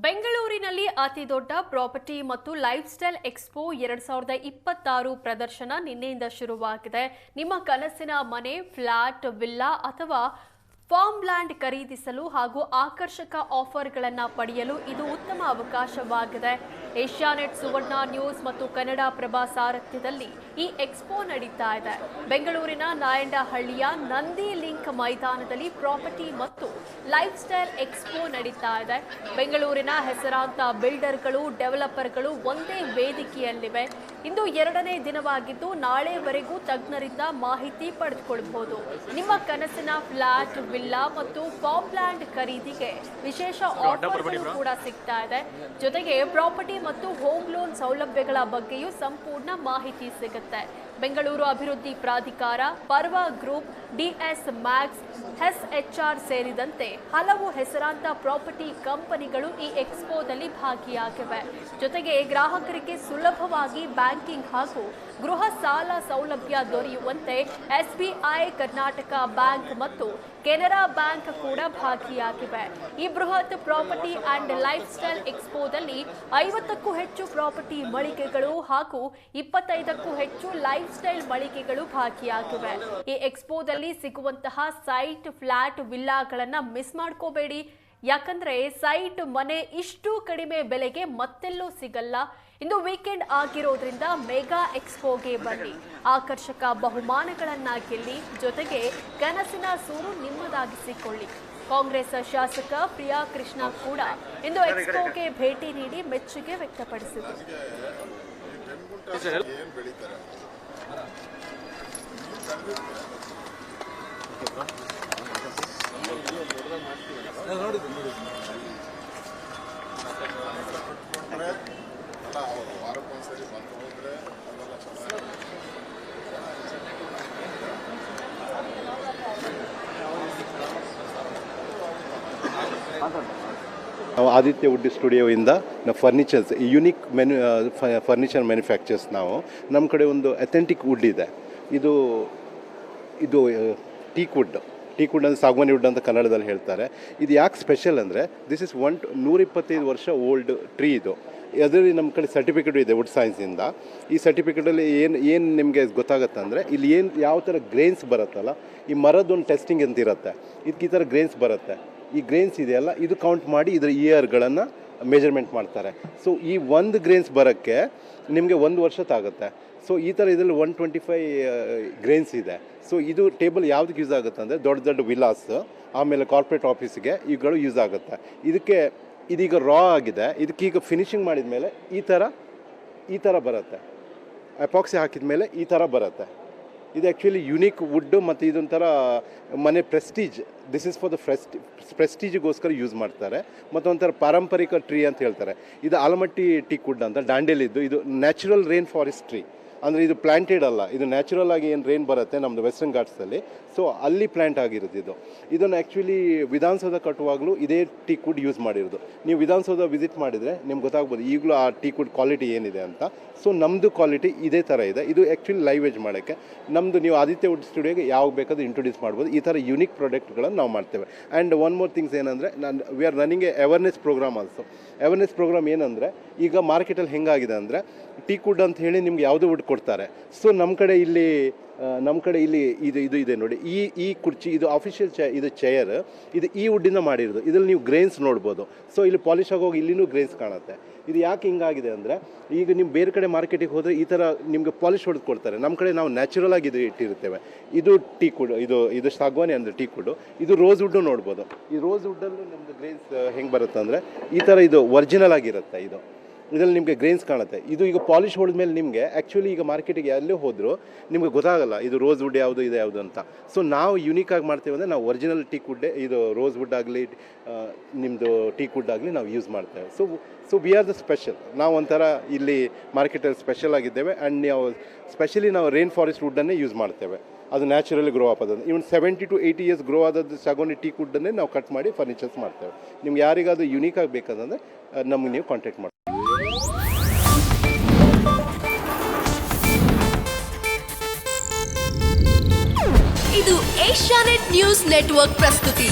ಬೆಂಗಳೂರಿನಲ್ಲಿ ಅತಿದೊಡ್ಡ ಪ್ರಾಪರ್ಟಿ ಮತ್ತು ಲೈಫ್ ಸ್ಟೈಲ್ ಎಕ್ಸ್ಪೋ 2026 ಪ್ರದರ್ಶನ ನಿನ್ನೆಯಿಂದ ಶುರುವಾಗಿದೆ. ನಿಮ್ಮ ಕನಸಿನ ಮನೆ, ಫ್ಲಾಟ್, ವಿಲ್ಲಾ ಅಥವಾ ಫಾರ್ಮ್ ಲ್ಯಾಂಡ್ ಖರೀದಿಸಲು ಹಾಗೂ ಆಕರ್ಷಕ ಆಫರ್ಗಳನ್ನು ಪಡೆಯಲು ಇದು ಉತ್ತಮ ಅವಕಾಶವಾಗಿದೆ. ಏಷ್ಯಾನೆಟ್ ಸುವರ್ಣ ನ್ಯೂಸ್ ಮತ್ತು ಕನ್ನಡ ಪ್ರಭಾ ಸಾರಥ್ಯದಲ್ಲಿ ಈ ಎಕ್ಸ್ಪೋ ನಡೀತಾ ಇದೆ. ಬೆಂಗಳೂರಿನ ನಾಯಂಡಹಳ್ಳಿಯ ನಂದಿ ಲಿಂಕ್ ಮೈದಾನದಲ್ಲಿ ಪ್ರಾಪರ್ಟಿ ಮತ್ತು ಲೈಫ್ ಸ್ಟೈಲ್ ಎಕ್ಸ್ಪೋ ನಡೀತಾ ಇದೆ. ಬೆಂಗಳೂರಿನ ಹೆಸರಾಂತ ಬಿಲ್ಡರ್ಗಳು, ಡೆವಲಪರ್ಗಳು ಒಂದೇ ವೇದಿಕೆಯಲ್ಲಿವೆ. ಇಂದು 2ನೇ ದಿನವಾಗಿದ್ದು ನಾಳೆವರೆಗೂ ತಜ್ಞರಿಂದ ಮಾಹಿತಿ ಪಡೆದುಕೊಳ್ಳಬಹುದು. ನಿಮ್ಮ ಕನಸಿನ ಫ್ಲಾಟ್, ವಿಲ್ಲಾ ಮತ್ತು ಫಾರ್ಮ್ ಲ್ಯಾಂಡ್ ಖರೀದಿಗೆ ವಿಶೇಷ ಆಫರ್ಗಳು ಕೂಡ ಸಿಗ್ತಾ ಇದೆ. ಜೊತೆಗೆ ಪ್ರಾಪರ್ಟಿ ಮತ್ತು ಹೋಮ್ ಲೋನ್ ಸೌಲಭ್ಯಗಳ ಬಗ್ಗೆಯೂ ಸಂಪೂರ್ಣ ಮಾಹಿತಿ ಸಿಗುತ್ತೆ. ಬೆಂಗಳೂರು ಅಭಿವೃದ್ಧಿ ಪ್ರಾಧಿಕಾರ, ಪರ್ವ ಗ್ರೂಪ್, ಡಿಎಸ್ ಮ್ಯಾಕ್ಸ್, ಎಸ್ಎಚ್ಆರ್ ಸೇರಿದಂತೆ ಹಲವು ಹೆಸರಾಂತ ಪ್ರಾಪರ್ಟಿ ಕಂಪನಿಗಳು ಈ ಎಕ್ಸ್ಪೋದಲ್ಲಿ ಭಾಗಿಯಾಗಿವೆ. ಜೊತೆಗೆ ಗ್ರಾಹಕರಿಗೆ ಸುಲಭವಾಗಿ ಬ್ಯಾಂಕಿಂಗ್ ಹಾಗೂ ಗೃಹ ಸಾಲ ಸೌಲಭ್ಯ ದೊರೆಯುವಂತೆ ಎಸ್ಬಿಐ, ಕರ್ನಾಟಕ ಬ್ಯಾಂಕ್ ಮತ್ತು ಕೆನರಾ ಬ್ಯಾಂಕ್ ಕೂಡ ಭಾಗಿಯಾಗಿವೆ. ಈ ಬೃಹತ್ ಪ್ರಾಪರ್ಟಿ ಅಂಡ್ ಲೈಫ್ ಸ್ಟೈಲ್ ಎಕ್ಸ್ಪೋದಲ್ಲಿ 50ಕ್ಕೂ ಹೆಚ್ಚು ಪ್ರಾಪರ್ಟಿ ಮಳಿಗೆಗಳು ಹಾಗೂ 25ಕ್ಕೂ ಹೆಚ್ಚು ಲೈಫ್ ಸ್ಟೈಲ್ ಮಳಿಗೆಗಳು ಭಾಗಿಯಾಗಿವೆ. ಈ ಎಕ್ಸ್ಪೋದಲ್ಲಿ ಸಿಗುವಂತಹ ಸೈಟ್, ಫ್ಲಾಟ್, ವಿಲ್ಲಾಗಳನ್ನ ಮಿಸ್ ಮಾಡ್ಕೋಬೇಡಿ. ಯಾಕಂದ್ರೆ ಸೈಟ್, ಮನೆ ಇಷ್ಟು ಕಡಿಮೆ ಬೆಲೆಗೆ ಮತ್ತೆಲ್ಲೂ ಸಿಗಲ್ಲ. ಇಂದು ವೀಕೆಂಡ್ ಆಗಿರೋದ್ರಿಂದ ಮೆಗಾ ಎಕ್ಸ್ಪೋಗೆ ಬನ್ನಿ, ಆಕರ್ಷಕ ಬಹುಮಾನಗಳನ್ನ ಗೆಲ್ಲಿ, ಜೊತೆಗೆ ಕನಸಿನ ಸೂರು ನಿಮ್ಮದಾಗಿಸಿಕೊಳ್ಳಿ. ಕಾಂಗ್ರೆಸ್ ಶಾಸಕ ಪ್ರಿಯಾ ಕೃಷ್ಣ ಕೂಡ ಇಂದು ಎಕ್ಸ್ಪೋಗೆ ಭೇಟಿ ನೀಡಿ ಮೆಚ್ಚುಗೆ ವ್ಯಕ್ತಪಡಿಸಿದರು. ನಾವು ಆದಿತ್ಯ ವುಡ್ ಸ್ಟುಡಿಯೋಯಿಂದ ನಾವು ಫರ್ನಿಚರ್ಸ್, ಯುನಿಕ್ ಫರ್ನಿಚರ್ ಮ್ಯಾನುಫ್ಯಾಕ್ಚರ್ಸ್. ನಾವು ನಮ್ಮ ಕಡೆ ಒಂದು ಅಥೆಂಟಿಕ್ ವುಡ್ ಇದೆ. ಇದು ಟೀಕ್ ವುಡ್ ಅಂದರೆ ಸಾಗವಾನಿ ವುಡ್ ಅಂತ ಕನ್ನಡದಲ್ಲಿ ಹೇಳ್ತಾರೆ. ಇದು ಯಾಕೆ ಸ್ಪೆಷಲ್ ಅಂದರೆ ದಿಸ್ ಇಸ್ 125 ವರ್ಷ ಓಲ್ಡ್ ಟ್ರೀ. ಇದು ಅದರಲ್ಲಿ ನಮ್ಮ ಕಡೆ ಸರ್ಟಿಫಿಕೇಟು ಇದೆ ವುಡ್ ಸೈನ್ಸಿಂದ. ಈ ಸರ್ಟಿಫಿಕೇಟಲ್ಲಿ ಏನು ನಿಮಗೆ ಗೊತ್ತಾಗುತ್ತೆ ಅಂದರೆ ಇಲ್ಲಿ ಯಾವ ಥರ ಗ್ರೇನ್ಸ್ ಬರುತ್ತಲ್ಲ, ಈ ಮರದೊಂದು ಟೆಸ್ಟಿಂಗ್ ಅಂತ ಇರುತ್ತೆ. ಇದಕ್ಕೆ ಈ ಥರ ಗ್ರೇನ್ಸ್ ಬರುತ್ತೆ. ಈ ಗ್ರೇನ್ಸ್ ಇದೆಯಲ್ಲ, ಇದು ಕೌಂಟ್ ಮಾಡಿ ಇದರ ಇಯರ್ಗಳನ್ನು ಮೆಜರ್ಮೆಂಟ್ ಮಾಡ್ತಾರೆ. ಸೊ ಈ ಒಂದು ಗ್ರೇನ್ಸ್ ಬರೋಕ್ಕೆ ನಿಮಗೆ 1 ವರ್ಷ ತಾಗುತ್ತೆ. ಸೊ ಈ ಥರ ಇದರಲ್ಲಿ 125 ಗ್ರೇನ್ಸ್ ಇದೆ. ಸೊ ಇದು ಟೇಬಲ್ ಯಾವುದಕ್ಕೆ ಯೂಸ್ ಆಗುತ್ತೆ ಅಂದರೆ ದೊಡ್ಡ ದೊಡ್ಡ ವಿಲಾಸ್, ಆಮೇಲೆ ಕಾರ್ಪೊರೇಟ್ ಆಫೀಸ್ಗೆ ಇವುಗಳು ಯೂಸ್ ಆಗುತ್ತೆ. ಇದೀಗ ರಾ ಆಗಿದೆ. ಇದಕ್ಕೀಗ ಫಿನಿಶಿಂಗ್ ಮಾಡಿದ ಮೇಲೆ ಈ ಥರ ಬರುತ್ತೆ. ಅಪಾಕ್ಸಿ ಹಾಕಿದ ಮೇಲೆ ಈ ಥರ ಬರುತ್ತೆ. ಇದು ಆ್ಯಕ್ಚುಲಿ ಯುನೀಕ್ ವುಡ್ಡು ಮತ್ತು ಇದೊಂಥರ ಮನೆ prestige. This is for the ಪ್ರೆಸ್ಟೀಜಿಗೋಸ್ಕರ ಯೂಸ್ ಮಾಡ್ತಾರೆ. ಮತ್ತು ಒಂಥರ ಪಾರಂಪರಿಕ ಟ್ರೀ ಅಂತ ಹೇಳ್ತಾರೆ. ಇದು ಆಲಮಟ್ಟಿ ಟೀಕ್ ವುಡ್ ಅಂತ ದಾಂಡೇಲಿದ್ದು. ಇದು ನ್ಯಾಚುರಲ್ ರೇನ್ ಫಾರೆಸ್ಟ್ ಟ್ರೀ. ಅಂದರೆ ಇದು ಪ್ಲ್ಯಾಂಟೆಡ್ ಅಲ್ಲ, ಇದು ನ್ಯಾಚುರಲ್ ಆಗಿ ಏನು ರೇನ್ ಬರುತ್ತೆ ನಮ್ಮದು ವೆಸ್ಟರ್ನ್ ಘಾಟ್ಸಲ್ಲಿ, ಸೊ ಅಲ್ಲಿ ಪ್ಲ್ಯಾಂಟ್ ಆಗಿರೋದು. ಇದನ್ನು ಆ್ಯಕ್ಚುಲಿ ವಿಧಾನಸೌಧ ಕಟ್ಟುವಾಗಲೂ ಇದೇ ಟೀಕ್ ವುಡ್ ಯೂಸ್ ಮಾಡಿರೋದು. ನೀವು ವಿಧಾನಸೌಧ ವಿಸಿಟ್ ಮಾಡಿದರೆ ನಿಮ್ಗೆ ಗೊತ್ತಾಗ್ಬೋದು ಈಗಲೂ ಆ ಟೀಕ್ ವುಡ್ ಕ್ವಾಲಿಟಿ ಏನಿದೆ ಅಂತ. ಸೊ ನಮ್ಮದು ಕ್ವಾಲಿಟಿ ಇದೇ ಥರ ಇದೆ. ಇದು ಆ್ಯಕ್ಚುಲಿ ಲೈವ್ ಏಜ್ ಮಾಡೋಕ್ಕೆ ನಮ್ಮದು ನೀವು ಆದಿತ್ಯ ವುಡ್ ಸ್ಟುಡಿಯೋಗೆ ಯಾವಾಗ ಬೇಕಾದ್ರೂ ಇಂಟ್ರೊಡ್ಯೂಸ್ ಮಾಡ್ಬೋದು. ಈ ಥರ ಯುನಿಕ್ ಪ್ರಾಡಕ್ಟ್ಗಳನ್ನು ನಾವು ಮಾಡ್ತೇವೆ. ಆ್ಯಂಡ್ ಒನ್ ಮೋರ್ ಥಿಂಗ್ಸ್ ಏನಂದರೆ we are running a awareness programme also. Awareness programme ಏನಂದರೆ ಈಗ ಮಾರ್ಕೆಟಲ್ಲಿ ಹೆಂಗಾಗಿದೆ ಅಂದರೆ ಟೀಕ್ ವುಡ್ ಅಂತ ಹೇಳಿ ನಿಮ್ಗೆ ಯಾವುದೋ ವುಡ್ ಕೊಡ್ತಾರೆ. ಸೊ ನಮ್ಮ ಕಡೆ ಇಲ್ಲಿ ಇದು ಇದೆ ನೋಡಿ. ಈ ಕುರ್ಚಿ, ಇದು ಅಫಿಷಿಯಲ್ ಇದು ಚೇರ್, ಇದು ಈ ವುಡ್ಡಿಂದ ಮಾಡಿರೋದು. ಇದರಲ್ಲಿ ನೀವು ಗ್ರೇನ್ಸ್ ನೋಡ್ಬೋದು. ಸೊ ಇಲ್ಲಿ ಪಾಲಿಶ್ ಆಗೋಗಿ ಇಲ್ಲಿನೂ ಗ್ರೇನ್ಸ್ ಕಾಣುತ್ತೆ. ಇದು ಯಾಕೆ ಹಿಂಗಾಗಿದೆ ಅಂದರೆ ಈಗ ನೀವು ಬೇರೆ ಕಡೆ ಮಾರ್ಕೆಟಿಗೆ ಹೋದರೆ ಈ ಥರ ನಿಮಗೆ ಪಾಲಿಶ್ ಹೊಡೆದು ಕೊಡ್ತಾರೆ. ನಮ್ಮ ಕಡೆ ನಾವು ನ್ಯಾಚುರಲ್ ಆಗಿ ಇದು ಇಟ್ಟಿರ್ತೇವೆ. ಇದು ಟೀಕ್ ವುಡ್, ಇದು ಸಾಗವಾನಿ ಅಂದರೆ ಟೀಕ್ ವುಡ್ಡು. ಇದು ರೋಸ್ ವುಡ್ಡು ನೋಡ್ಬೋದು. ಈ ರೋಸ್ ವುಡ್ಡಲ್ಲೂ ನಮ್ಮದು ಗ್ರೇನ್ಸ್ ಹೆಂಗೆ ಬರುತ್ತೆ ಅಂದರೆ ಈ ಥರ ಇದು ಒರಿಜಿನಲ್ ಆಗಿರುತ್ತೆ. ಇದರಲ್ಲಿ ನಿಮಗೆ ಗ್ರೇನ್ಸ್ ಕಾಣುತ್ತೆ. ಇದು ಈಗ ಪಾಲಿಶ್ ಹೊಡೆದ್ಮೇಲೆ ನಿಮಗೆ ಆ್ಯಕ್ಚುಲಿ ಈಗ ಮಾರ್ಕೆಟಿಗೆ ಎಲ್ಲೇ ಹೋದರೂ ನಿಮಗೆ ಗೊತ್ತಾಗಲ್ಲ ಇದು ರೋಸ್ ವುಡ್ ಯಾವುದು ಇದೆ ಯಾವುದು ಅಂತ. ಸೊ ನಾವು ಯುನೀಕಾಗಿ ಮಾಡ್ತೇವೆ ಅಂದರೆ ನಾವು ಒರಿಜಿನಲ್ ಟೀಕ್ ವುಡ್ಡೇ, ಇದು ರೋಸ್ ವುಡ್ ಆಗಲಿ ನಿಮ್ಮದು ಟೀಕ್ ವುಡ್ ಆಗಲಿ ನಾವು ಯೂಸ್ ಮಾಡ್ತೇವೆ. So we are the special. ನಾವು ಒಂಥರ ಇಲ್ಲಿ ಮಾರ್ಕೆಟಲ್ಲಿ ಸ್ಪೆಷಲ್ ಆಗಿದ್ದೇವೆ. ಆ್ಯಂಡ್ ಸ್ಪೆಷಲಿ ನಾವು ರೇನ್ ಫಾರೆಸ್ಟ್ ವುಡ್ಡನ್ನೇ ಯೂಸ್ ಮಾಡ್ತೇವೆ. ಅದು ನ್ಯಾಚುರಲಿ ಗ್ರೋ ಆಗೋದು. ಇವನ್ 70 to 80 years ಗ್ರೋ ಆದದ್ದು ಸಾಗವಾನಿ ಟೀಕ್ ವುಡ್ಡನ್ನೇ ನಾವು ಕಟ್ ಮಾಡಿ ಫರ್ನಿಚರ್ಸ್ ಮಾಡ್ತೇವೆ. ನಿಮ್ಗೆ ಯಾರಿಗಾದ್ರೂ ಯುನೀಕಾಗಿ ಬೇಕಾದಂದರೆ ನಮಗೆ ನೀವು ಕಾಂಟ್ಯಾಕ್ಟ್ ಮಾಡಿ. ಇದು ಏಷ್ಯಾನೆಟ್ ನ್ಯೂಸ್ ನೆಟ್ವರ್ಕ್ ಪ್ರಸ್ತುತಿ.